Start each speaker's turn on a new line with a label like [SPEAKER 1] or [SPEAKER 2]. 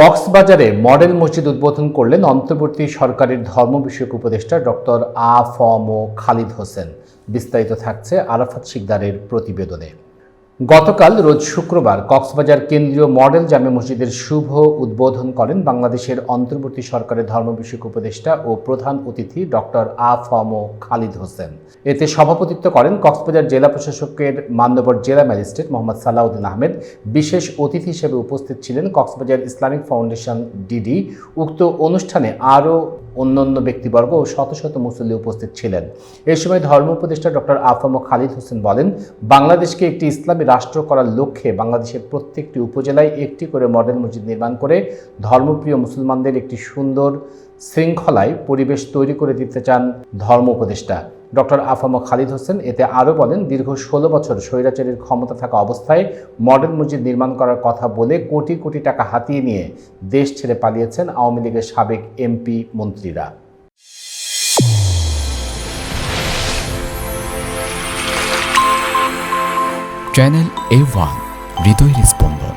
[SPEAKER 1] কক্সবাজারে মডেল মসজিদ উদ্বোধন করলেন অন্তর্বর্তী সরকারের ধর্ম বিষয়ক উপদেষ্টা ডক্টর আ.ফ.ম. খালিদ হোসেন। বিস্তারিত থাকছে আরাফাত শিকদারের প্রতিবেদনে। গতকাল রোজ শুক্রবার কক্সবাজার কেন্দ্রীয় মডেল জামে মসজিদের শুভ উদ্বোধন করেন বাংলাদেশের অন্তর্বর্তী সরকারের ধর্ম বিষয়ক উপদেষ্টা ও প্রধান অতিথি ডক্টর আ.ফ.ম. খালিদ হোসেন। এতে সভাপতিত্ব করেন কক্সবাজার জেলা প্রশাসকের মান্যবর জেলা ম্যাজিস্ট্রেট মোহাম্মদ সালাউদ্দিন আহমেদ। বিশেষ অতিথি হিসেবে উপস্থিত ছিলেন কক্সবাজার ইসলামিক ফাউন্ডেশন ডিডি। উক্ত অনুষ্ঠানে আরও অন্যান্য ব্যক্তিবর্গ ও শত শত মুসল্লি উপস্থিত ছিলেন। এ সময় ধর্ম উপদেষ্টা ডক্টর আ.ফ.ম. খালিদ হোসেন বলেন, বাংলাদেশকে একটি ইসলামী রাষ্ট্র করার লক্ষ্যে বাংলাদেশের প্রত্যেকটি উপজেলায় একটি করে মডেল মসজিদ নির্মাণ করে ধর্মপ্রিয় মুসলমানদের একটি সুন্দর শৃঙ্খলায় পরিবেশ তৈরি করে দিতে চান ধর্ম উপদেষ্টা ডক্টর আ.ফ.ম. খালিদ হোসেন। এতে আরও বলেন, দীর্ঘ 16 বছর স্বৈরাচারের ক্ষমতা থাকা অবস্থায় মডেল মসজিদ নির্মাণ করার কথা বলে কোটি কোটি টাকা হাতিয়ে নিয়ে দেশ ছেড়ে পালিয়েছেন আওয়ামী লীগের সাবেক এমপি মন্ত্রীরা।
[SPEAKER 2] চ্যানেল A1 হৃদয়ের স্পন্দন।